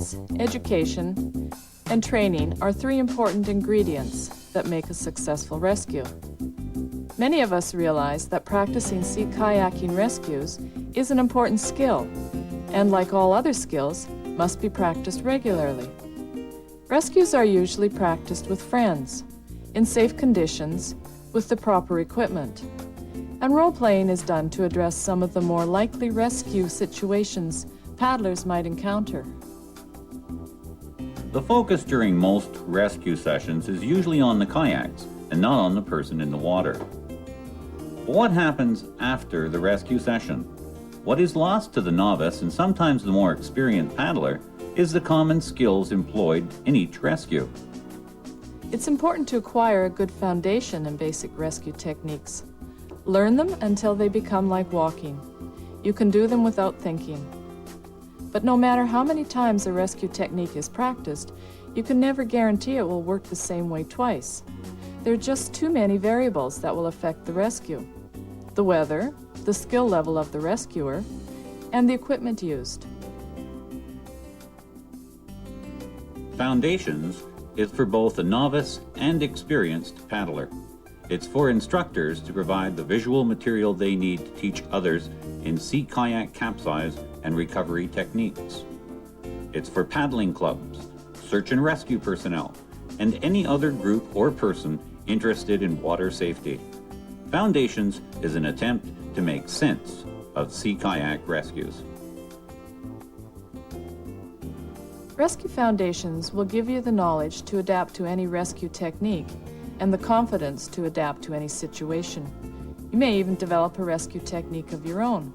experience, education, and training are three important ingredients that make a successful rescue. Many of us realize that practicing sea kayaking rescues is an important skill, and like all other skills, must be practiced regularly. Rescues are usually practiced with friends, in safe conditions, with the proper equipment. And role-playing is done to address some of the more likely rescue situations paddlers might encounter. The focus during most rescue sessions is usually on the kayaks and not on the person in the water. But what happens after the rescue session? What is lost to the novice and sometimes the more experienced paddler is the common skills employed in each rescue. It's important to acquire a good foundation in basic rescue techniques. Learn them until they become like walking. You can do them without thinking. But no matter how many times a rescue technique is practiced, you can never guarantee it will work the same way twice. There are just too many variables that will affect the rescue: the weather, the skill level of the rescuer, and the equipment used. Foundations is for both a novice and experienced paddler. It's for instructors to provide the visual material they need to teach others in sea kayak capsize and recovery techniques. It's for paddling clubs, search and rescue personnel, and any other group or person interested in water safety. Foundations is an attempt to make sense of sea kayak rescues. Rescue foundations will give you the knowledge to adapt to any rescue technique and the confidence to adapt to any situation. You may even develop a rescue technique of your own.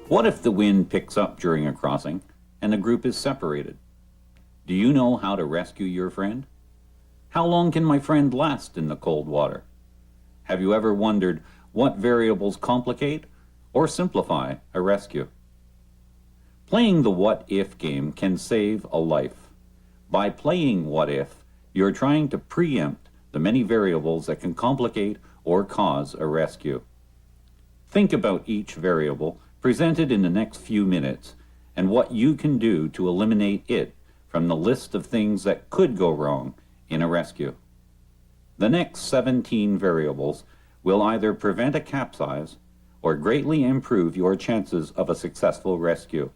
What if the wind picks up during a crossing and the group is separated? Do you know how to rescue your friend? How long can my friend last in the cold water? Have you ever wondered what variables complicate or simplify a rescue? Playing the what-if game can save a life. By playing what-if, you're trying to preempt the many variables that can complicate or cause a rescue. Think about each variable presented in the next few minutes and what you can do to eliminate it from the list of things that could go wrong in a rescue. The next 17 variables will either prevent a capsize or greatly improve your chances of a successful rescue.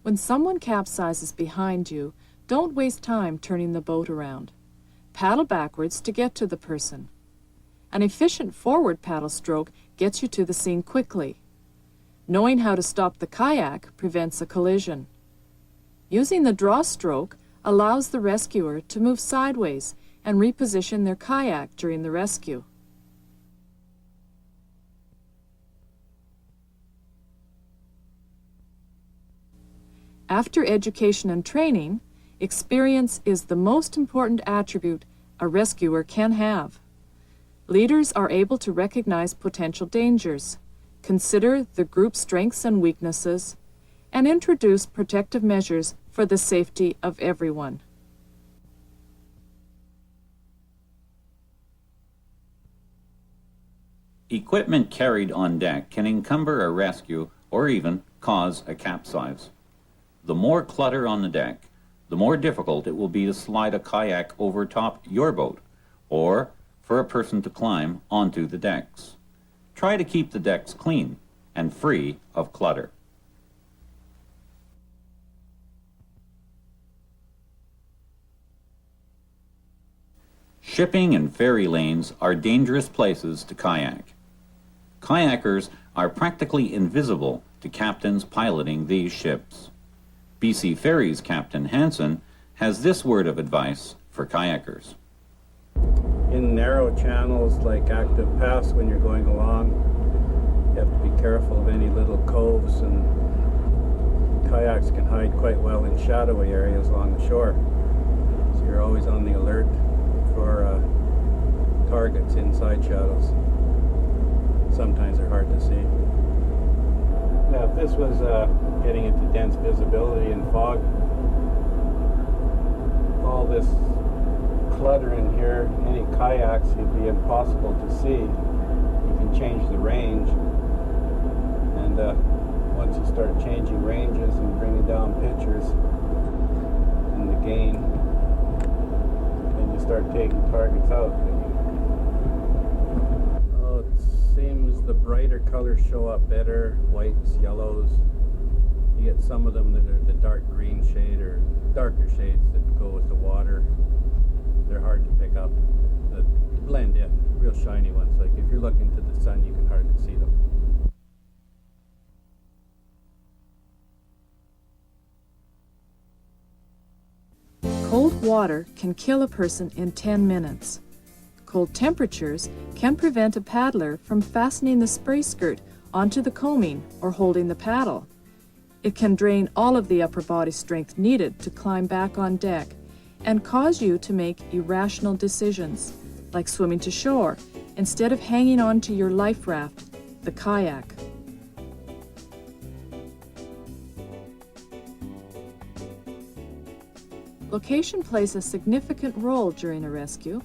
When someone capsizes behind you, don't waste time turning the boat around. Paddle backwards to get to the person. An efficient forward paddle stroke gets you to the scene quickly. Knowing how to stop the kayak prevents a collision. Using the draw stroke allows the rescuer to move sideways and reposition their kayak during the rescue. After education and training, experience is the most important attribute a rescuer can have. Leaders are able to recognize potential dangers, consider the group's strengths and weaknesses, and introduce protective measures for the safety of everyone. Equipment carried on deck can encumber a rescue or even cause a capsize. The more clutter on the deck, the more difficult it will be to slide a kayak over top your boat or for a person to climb onto the decks. Try to keep the decks clean and free of clutter. Shipping and ferry lanes are dangerous places to kayak. Kayakers are practically invisible to captains piloting these ships. BC Ferries Captain Hansen has this word of advice for kayakers. In narrow channels like active paths when you're going along, you have to be careful of any little coves, and kayaks can hide quite well in shadowy areas along the shore. So you're always on the alert for targets inside shadows. Sometimes they're hard to see. Now if this was getting into dense visibility and fog. All this clutter in here, any kayaks would be impossible to see. You can change the range, and once you start changing ranges and bringing down pitchers and the gain, then you start taking targets out. Oh, it seems the brighter colors show up better, whites, yellows. You get some of them that are the dark green shade or darker shades that go with the water. They're hard to pick up. They blend in, real shiny ones. Like if you're looking to the sun, you can hardly see them. Cold water can kill a person in 10 minutes. Cold temperatures can prevent a paddler from fastening the spray skirt onto the coaming or holding the paddle. It can drain all of the upper body strength needed to climb back on deck and cause you to make irrational decisions, like swimming to shore instead of hanging on to your life raft, the kayak. Location plays a significant role during a rescue.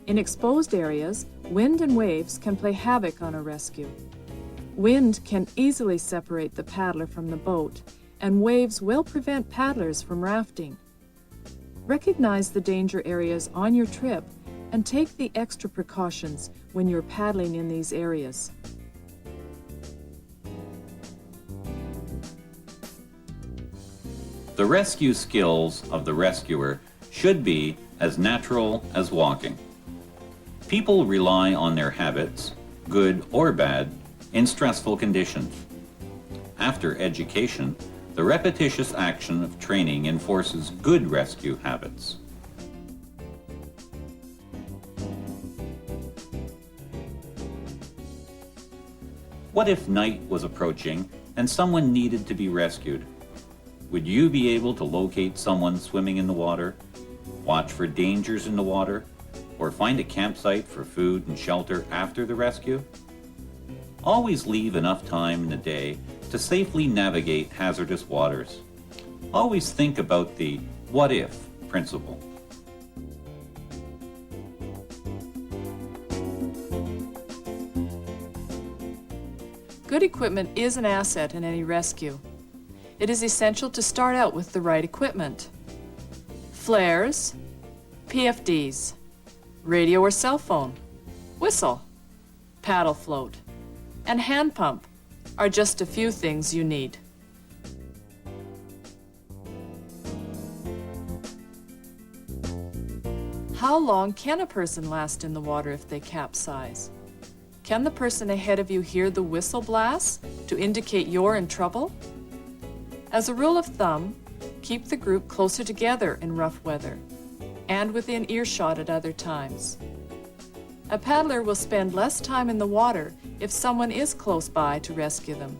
In exposed areas, wind and waves can play havoc on a rescue. Wind can easily separate the paddler from the boat, and waves will prevent paddlers from rafting. Recognize the danger areas on your trip and take the extra precautions when you're paddling in these areas. The rescue skills of the rescuer should be as natural as walking. People rely on their habits, good or bad, in stressful conditions. After education, the repetitious action of training enforces good rescue habits. What if night was approaching and someone needed to be rescued? Would you be able to locate someone swimming in the water, watch for dangers in the water, or find a campsite for food and shelter after the rescue? Always leave enough time in the day to safely navigate hazardous waters. Always think about the what if principle. Good equipment is an asset in any rescue. It is essential to start out with the right equipment. Flares, PFDs, radio or cell phone, whistle, paddle float, and hand pump are just a few things you need. How long can a person last in the water if they capsize? Can the person ahead of you hear the whistle blast to indicate you're in trouble? As a rule of thumb, keep the group closer together in rough weather and within earshot at other times. A paddler will spend less time in the water if someone is close by to rescue them.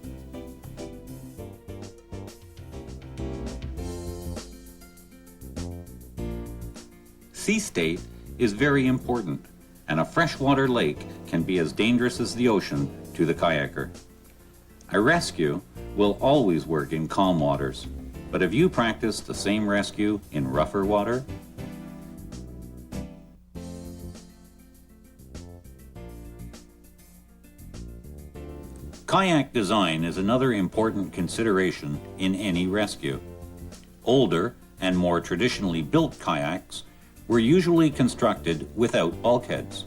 Sea state is very important, and a freshwater lake can be as dangerous as the ocean to the kayaker. A rescue will always work in calm waters, but have you practiced the same rescue in rougher water? Kayak design is another important consideration in any rescue. Older and more traditionally built kayaks were usually constructed without bulkheads.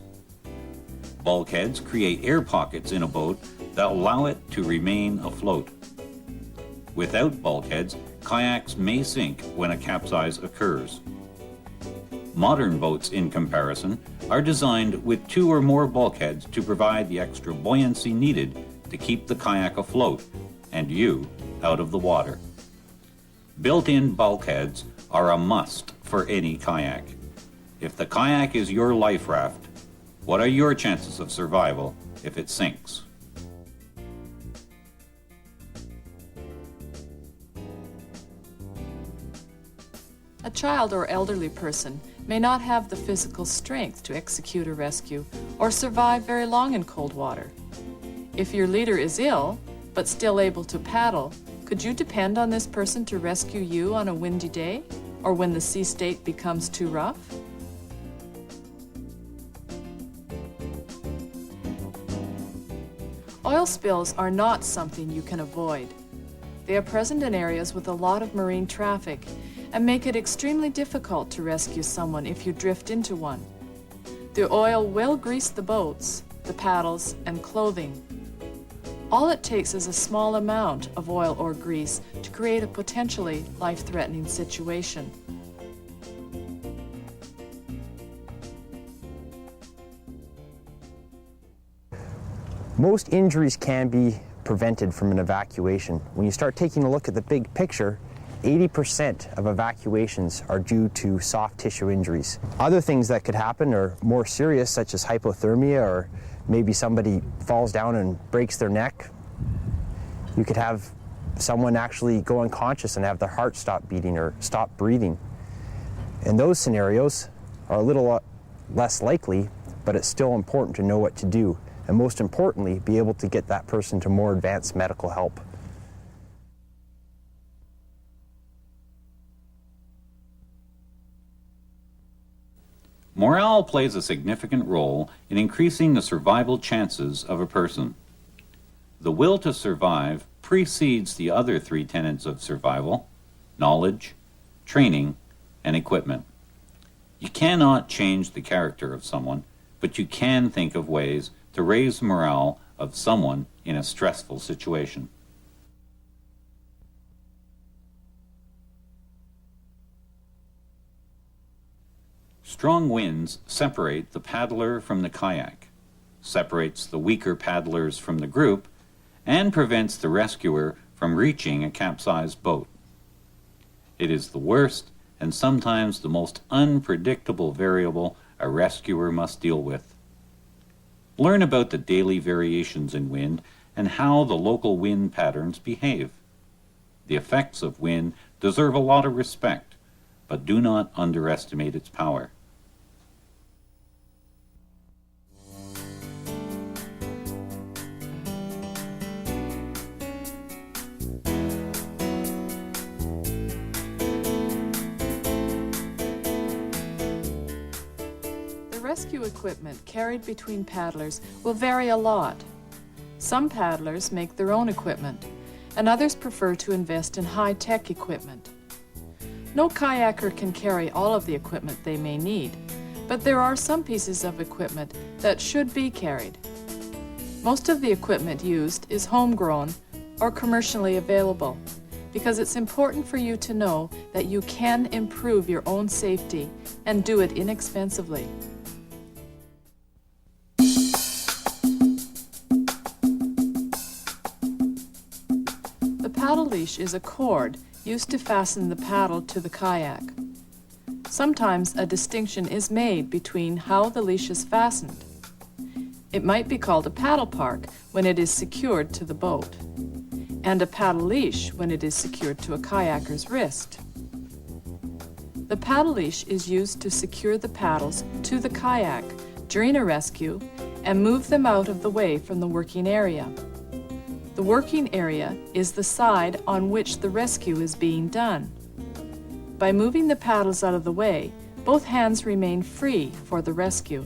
Bulkheads create air pockets in a boat that allow it to remain afloat. Without bulkheads, kayaks may sink when a capsize occurs. Modern boats, in comparison, are designed with 2 or more bulkheads to provide the extra buoyancy needed to keep the kayak afloat and you out of the water. Built-in bulkheads are a must for any kayak. If the kayak is your life raft, what are your chances of survival if it sinks? A child or elderly person may not have the physical strength to execute a rescue or survive very long in cold water. If your leader is ill, but still able to paddle, Could you depend on this person to rescue you on a windy day or when the sea state becomes too rough? Oil spills are not something you can avoid. They are present in areas with a lot of marine traffic and make it extremely difficult to rescue someone if you drift into one. The oil will grease the boats, the paddles, and clothing. All it takes is a small amount of oil or grease to create a potentially life-threatening situation. Most injuries can be prevented from an evacuation. When you start taking a look at the big picture, 80% of evacuations are due to soft tissue injuries. Other things that could happen are more serious, such as hypothermia, or maybe somebody falls down and breaks their neck. You could have someone actually go unconscious and have their heart stop beating or stop breathing. And those scenarios are a little less likely, but it's still important to know what to do. And most importantly, be able to get that person to more advanced medical help. Morale plays a significant role in increasing the survival chances of a person. The will to survive precedes the other three tenets of survival: knowledge, training, and equipment. You cannot change the character of someone, but you can think of ways to raise the morale of someone in a stressful situation. Strong winds separate the paddler from the kayak, separates the weaker paddlers from the group, and prevents the rescuer from reaching a capsized boat. It is the worst and sometimes the most unpredictable variable a rescuer must deal with. Learn about the daily variations in wind and how the local wind patterns behave. The effects of wind deserve a lot of respect, but do not underestimate its power. Rescue equipment carried between paddlers will vary a lot. Some paddlers make their own equipment, and others prefer to invest in high-tech equipment. No kayaker can carry all of the equipment they may need, but there are some pieces of equipment that should be carried. Most of the equipment used is homegrown or commercially available, because it's important for you to know that you can improve your own safety and do it inexpensively. The paddle leash is a cord used to fasten the paddle to the kayak. Sometimes a distinction is made between how the leash is fastened. It might be called a paddle park when it is secured to the boat, and a paddle leash when it is secured to a kayaker's wrist. The paddle leash is used to secure the paddles to the kayak during a rescue and move them out of the way from the working area. The working area is the side on which the rescue is being done. By moving the paddles out of the way, both hands remain free for the rescue.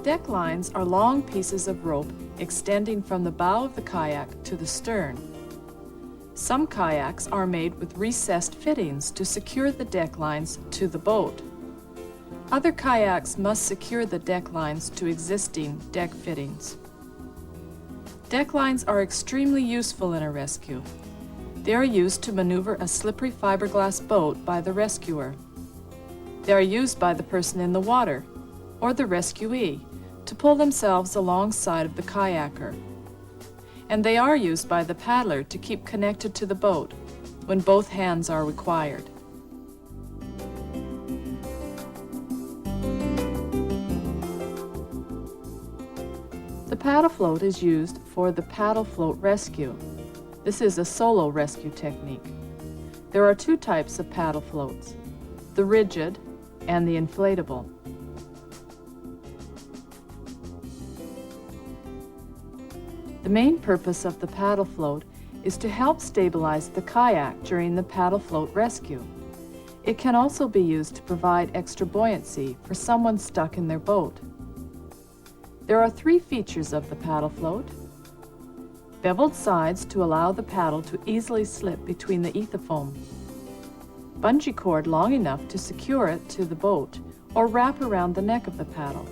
Deck lines are long pieces of rope extending from the bow of the kayak to the stern. Some kayaks are made with recessed fittings to secure the deck lines to the boat. Other kayaks must secure the deck lines to existing deck fittings. Deck lines are extremely useful in a rescue. They are used to maneuver a slippery fiberglass boat by the rescuer. They are used by the person in the water, or the rescuee, to pull themselves alongside of the kayaker. And they are used by the paddler to keep connected to the boat when both hands are required. The paddle float is used for the paddle float rescue. This is a solo rescue technique. There are two types of paddle floats, the rigid and the inflatable. The main purpose of the paddle float is to help stabilize the kayak during the paddle float rescue. It can also be used to provide extra buoyancy for someone stuck in their boat. There are 3 features of the paddle float: beveled sides to allow the paddle to easily slip between the ethafoam, bungee cord long enough to secure it to the boat or wrap around the neck of the paddle,